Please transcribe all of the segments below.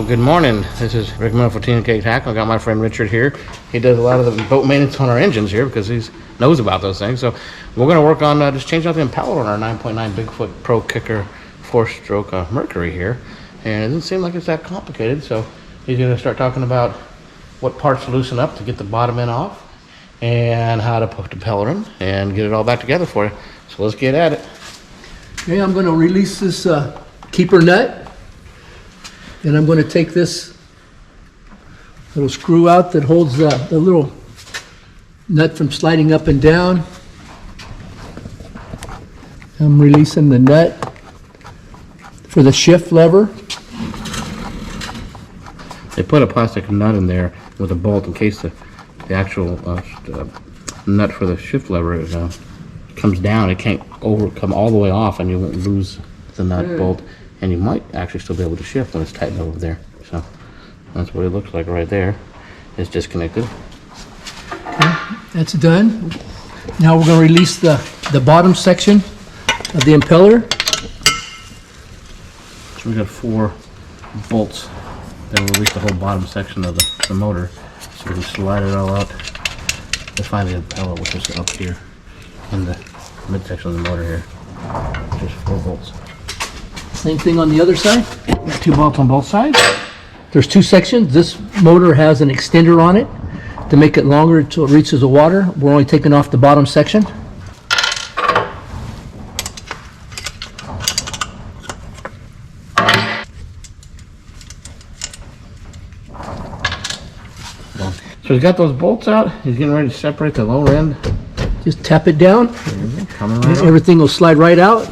Well, good morning. This is Rick Miller for TNK Tackle. I got my friend Richard here. He does a lot of the boat maintenance on our engines here because he knows about those things. So we're going to work on just changing out the impeller on our 9.9 Bigfoot Pro Kicker 4-stroke Mercury here. And it doesn't seem like it's that complicated. So he's going to start talking about what parts to loosen up to get the bottom end off and how to put the impeller in and get it all back together for you. So let's get at it. Okay, I'm going to release this keeper nut. And I'm going to take this little screw out that holds the little nut from sliding up and down. I'm releasing the nut for the shift lever. They put a plastic nut in there with a bolt in case the actual nut for the shift lever comes down. It can't come all the way off and you won't lose the nut bolt. And you might actually still be able to shift when it's tightened over there. So that's what it looks like right there. It's disconnected. Okay, that's done. Now we're going to release the bottom section of the impeller. So we got 4 bolts that will release the whole bottom section of the motor. So we can slide it all out to find the impeller, which is up here in the midsection of the motor here. Just 4 bolts. Same thing on the other side. 2 bolts on both sides. There's 2 sections. This motor has an extender on it to make it longer until it reaches the water. We're only taking off the bottom section. So he's got those bolts out. He's getting ready to separate the lower end. Just tap it down. Coming right Everything will slide right out.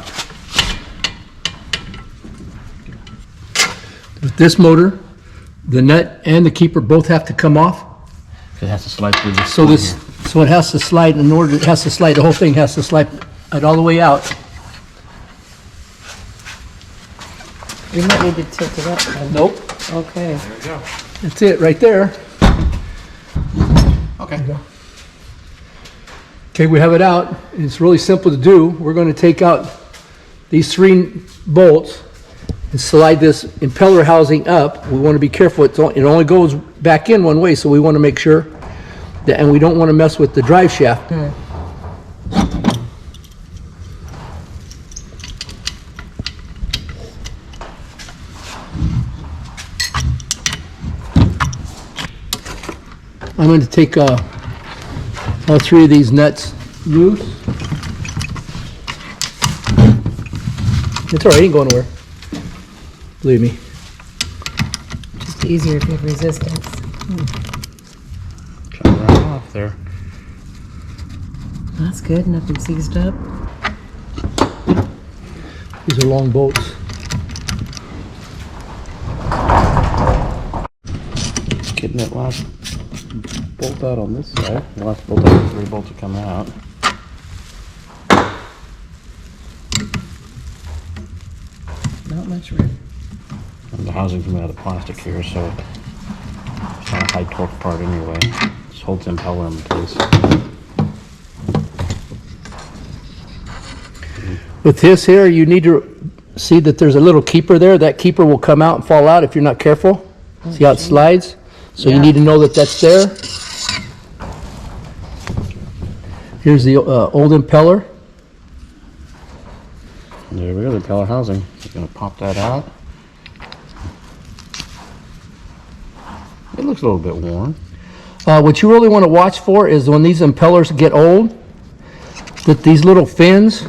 With this motor, the nut and the keeper both have to come off. It has to slide through this. So it has to slide in order. It has to slide. The whole thing has to slide it all the way out. You might need to tilt it up then. Nope. Okay. There we go. That's it right there. Okay. Okay, we have it out. It's really simple to do. We're going to take out these 3 bolts and slide this impeller housing up. We want to be careful. It only goes back in one way, so we want to make sure that, and we don't want to mess with the drive shaft. I'm going to take all 3 of these nuts loose. It's all right, it ain't going nowhere. Believe me. Just easier if you have resistance. Come right off there. That's good. Nothing seized up. These are long bolts. Getting that last bolt out on this side. The last bolt out, the 3 bolts are coming out. Not much room. And the housing's made out of plastic here, so it's not a high torque part anyway. Just holds the impeller in place. With this here, you need to see that there's a little keeper there. That keeper will come out and fall out if you're not careful. See how it slides? So you need to know that that's there. Here's the old impeller. There we go, the impeller housing. Just gonna pop that out. It looks a little bit worn. What you really want to watch for is when these impellers get old, that these little fins,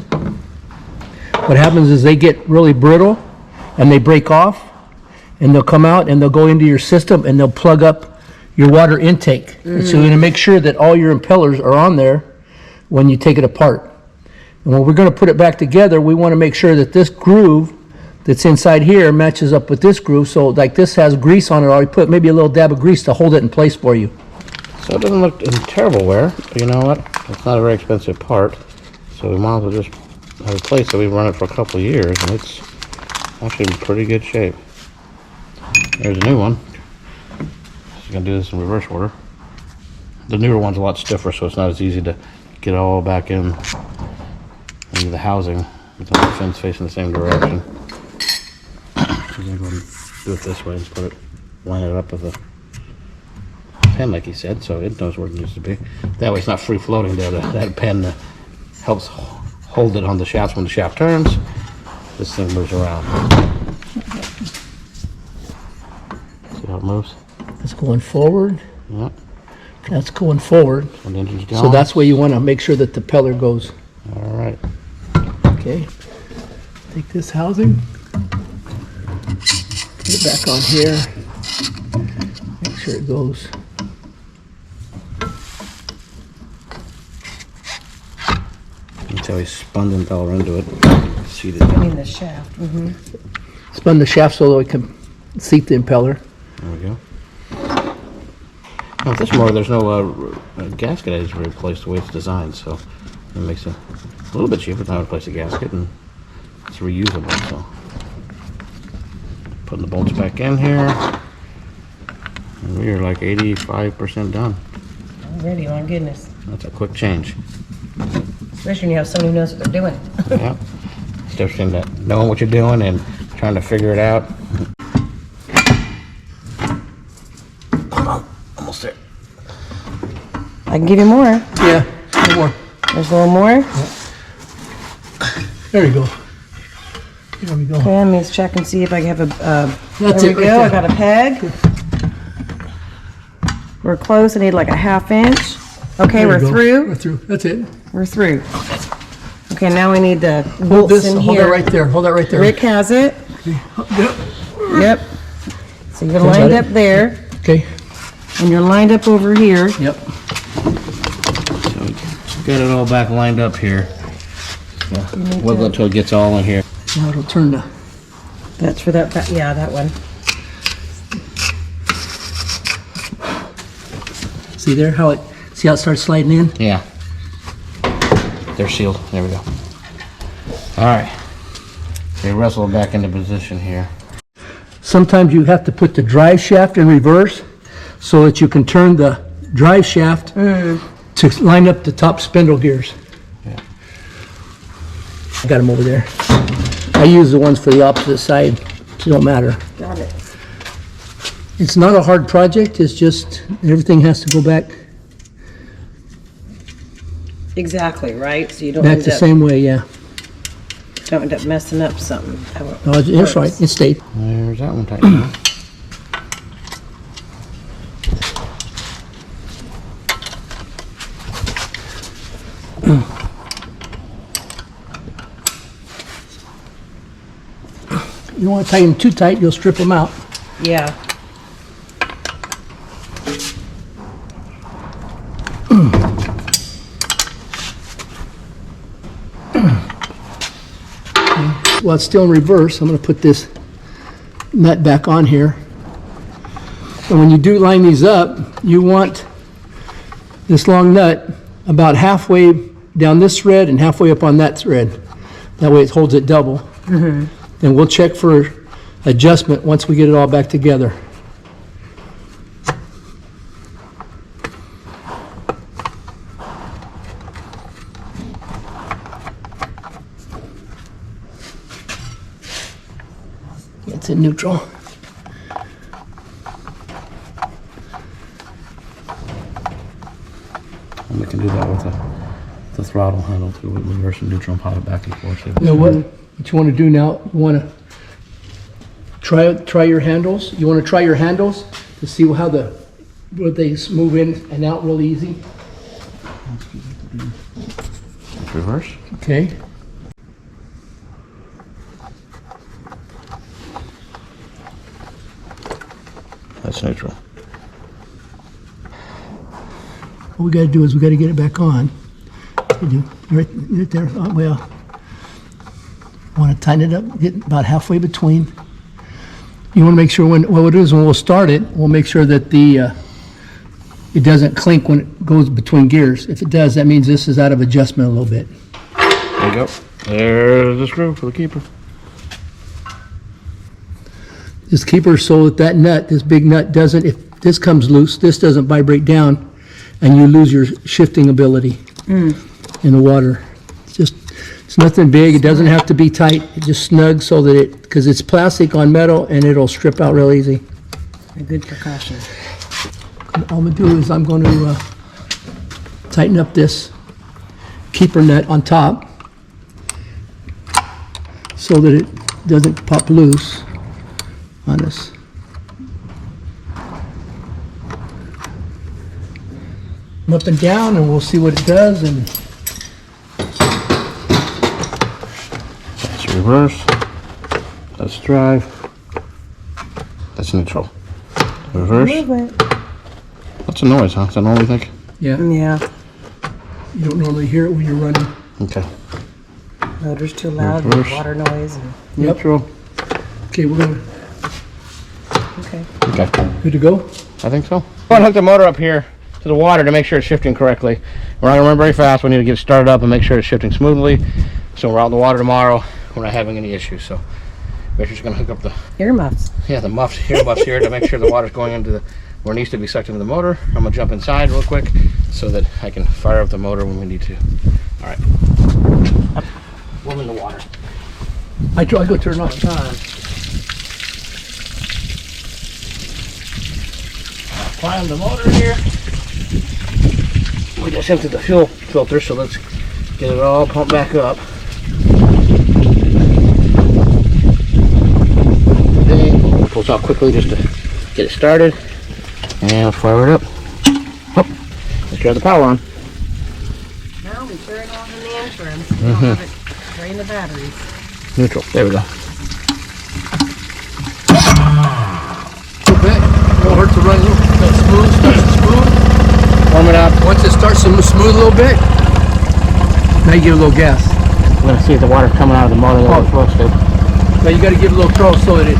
what happens is they get really brittle and they break off and they'll come out and they'll go into your system and they'll plug up your water intake. And so you're going to make sure that all your impellers are on there when you take it apart. And when we're going to put it back together, we want to make sure that this groove that's inside here matches up with this groove. So like this has grease on it already, put maybe a little dab of grease to hold it in place for you. So it doesn't look in terrible wear, but you know what? It's not a very expensive part, so we might as well just replace it. We've run it for a couple of years, and it's actually in pretty good shape. There's a new one. Just gonna do this in reverse order. The newer one's a lot stiffer, so it's not as easy to get it all back into the housing with the fins facing the same direction. So I'm going to do it this way and put it, line it up with a pen like he said, so it knows where it needs to be. That way it's not free floating there. That pen helps hold it on the shaft when the shaft turns. This thing moves around. See how it moves? It's going forward. Yeah. That's going forward. And the engine's going. So that's where you want to make sure that the peller goes. All right. Okay. Take this housing. Put it back on here. Make sure it goes. Until he spun the impeller into it. Seated I down. mean the shaft. Spun the shaft so that we can seat the impeller. There we go. Now, with this motor, there's no gasket edge to replace the way it's designed, so it makes it a little bit cheaper to not replace the gasket, and it's reusable. So, putting the bolts back in here, and we are like 85% done. Already, my goodness. That's a quick change. Especially when you have someone who knows what they're doing. Yeah, it's different that knowing what you're doing and trying to figure it out. Almost there. I can give you more. Yeah, one more. There's a little more. There you go. There we go. Okay, let me check and see if I can have a, That's there it we right go, I there. got a peg. We're close, I need like a 1/2 inch. Okay, There we're you go. through. We're through. That's it. We're through. Okay, now we need the Hold bolts this. in Hold that here. right there. Hold that right there. Rick has it. Yep. Yep. So you're Got lined it? up there, Okay. and you're lined up over here. Yep. So get it all back lined up here. Wiggle it until it gets all in here. Now it'll turn the. That's for that, yeah, that one. See there how it. See how it starts sliding in? Yeah. They're sealed. There we go. All right. They wrestle it back into position here. Sometimes you have to put the drive shaft in reverse so that you can turn the drive shaft to line up the top spindle gears. Yeah. I got them over there. I use the ones for the opposite side. It don't matter. Got it. It's not a hard project. It's just everything has to go back Exactly, right? So you don't back end the up, same way. Yeah. don't end up messing up something. How it No, it's right. works. It stayed. There's that one tightened now. You don't want to tighten them too tight. You'll strip them out. Yeah. While it's still in reverse, I'm going to put this nut back on here. And when you do line these up, you want this long nut about halfway down this thread and halfway up on that thread. That way it holds it double. And we'll check for adjustment once we get it all back together. It's in neutral. And we can do that with the throttle handle too. We reverse and neutral and pop it back and forth. You know what you want to do now? You want to try your handles. You want to try your handles to see how where they move in and out real easy. Reverse. Okay. That's neutral. What we got to do is we got to get it back on. You do right there. Oh, well, want to tighten it up. Get about halfway between. You want to make sure what we'll do is when we'll start it, we'll make sure that it doesn't clink when it goes between gears. If it does, that means this is out of adjustment a little bit. There you go. There's the screw for the keeper. This keeper so that nut, this big nut doesn't, if this comes loose, this doesn't vibrate down and you lose your shifting ability in the water. Just It's nothing big, it doesn't have to be tight, it just snug so that it, because it's plastic on metal and it'll strip out real easy. A good precaution. All I'm gonna do is I'm going to tighten up this keeper nut on top so that it doesn't pop loose on us. Up and down, and we'll see what it does. And That's reverse. That's drive. That's neutral. Reverse. Move it. What's a noise, huh? Is that normal, you think? yeah, Yeah. you don't normally hear it when you're running. Okay. Motor's too loud, and Reverse. water noise, and, Yep. Neutral. Okay, we're gonna okay. Okay. good to go. I think so. I'm going to hook the motor up here to the water to make sure it's shifting correctly. We're not going to run very fast. We need to get it started up and make sure it's shifting smoothly. So we're out in the water tomorrow. We're not having any issues. So Richard's going to hook up the Earmuffs. the earmuffs here to make sure the water's going into the where it needs to be sucked into the motor. I'm going to jump inside real quick so that I can fire up the motor when we need to. All right. Up. We're in the water. I go turn off. Applying the motor here. We just emptied the fuel filter, so let's get it all pumped back up. Okay, pulls out quickly just to get it started. And let's fire it up. Oh, let's turn the power on. No, we turn it on in the interim. So we don't have it drain the batteries. Neutral. There we go. Go back. Won't hurt to run a little smooth. Starts to smooth. Warm it up. Once it starts to smooth a little bit, now you give it a little gas. We're going to see if the water's coming out of the motor that we're supposed to. Now you got to give it a little throw so that it.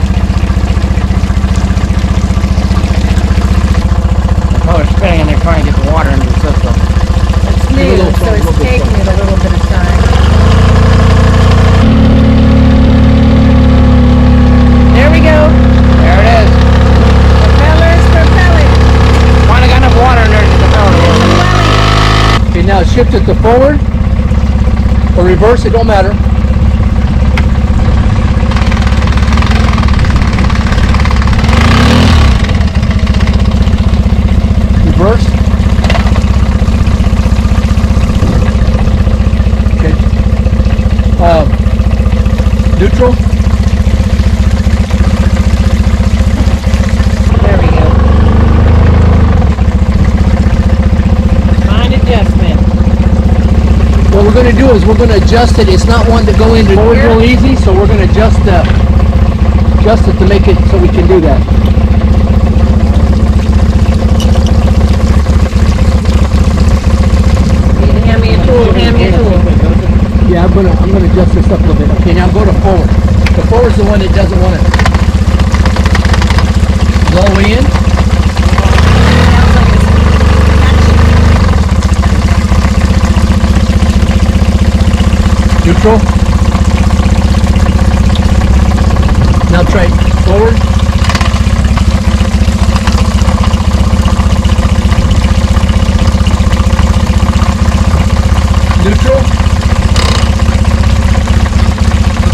The motor's spinning and they're trying to get the water into the system. It's Give it a new, little so time, it's little bit taking it a little bit of time. There we go. There it is. Propellers, propelling. Finally got enough water in there to get the power to work. Okay, now shift it to forward or reverse, it don't matter. Reverse. Okay. Neutral. There we go. Fine adjustment. What we're going to do is we're going to adjust it. It's not one to go into forward real easy, so we're going to adjust it to make it so we can do that. Hand me a tool, hand me a tool. Yeah, I'm gonna adjust this up a little bit. Okay, now go to forward. The forward's the one that doesn't want it. Is all the way in? Neutral. Now try forward. Neutral.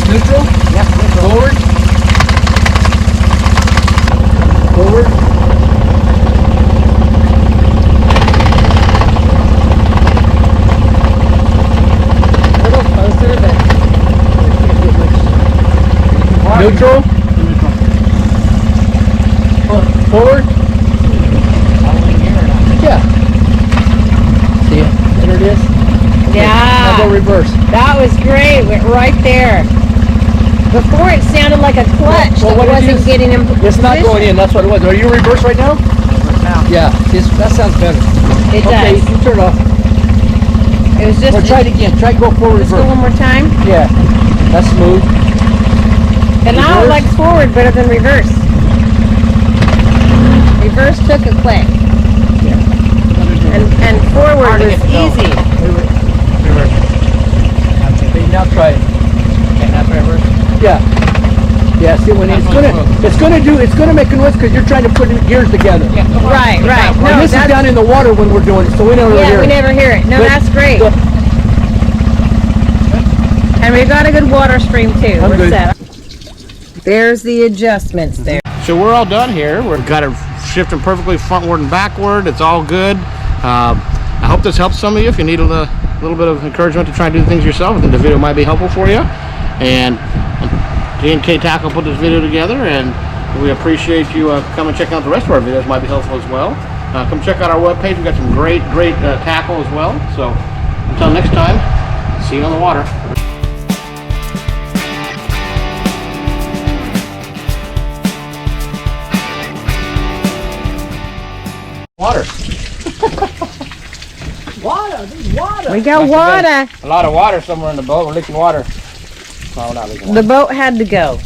Neutral. Yep, neutral. Forward. Forward. A little closer, but Neutral. Forward. Yeah. See it? There it is. Now go yeah, reverse. that was great. Went right there. Before it sounded like a clutch Well, that what it wasn't is, getting in It's not position. going in. That's what it was. Are you reverse right now? Yeah. That sounds better. It Okay, does. you turn it off. It was just. Or try it again. Try to go forward Let's go reverse. one more time. Yeah. That's smooth. And now I Reverse. like forward better than reverse. Reverse took a click, and forward Hard to was get to go. easy. Okay, now try it. Okay, now try reverse. Yeah. Yeah, see when it's gonna make a noise because you're trying to put gears together. Yeah, come on. Right, right. And No, this is that's, down in the water when we're doing it, so we never yeah, hear we it. never hear it. No, But that's great. the- we've got a good water stream too. I'm We're good. set. There's the adjustments there. So we're all done here. We've got it shifting perfectly frontward and backward. It's all good. I hope this helps some of you. If you need a little bit of encouragement to try and do things yourself, I think the video might be helpful for you. And TNK Tackle put this video together, and we appreciate you coming and checking out the rest of our videos. Might be helpful as well. Come check out our webpage. We've got some great tackle as well. So until next time, see you on the water. Water. Water, there's water. We got water. A lot of water somewhere in the boat. We're leaking water. No, we're not leaking water. The boat had to go.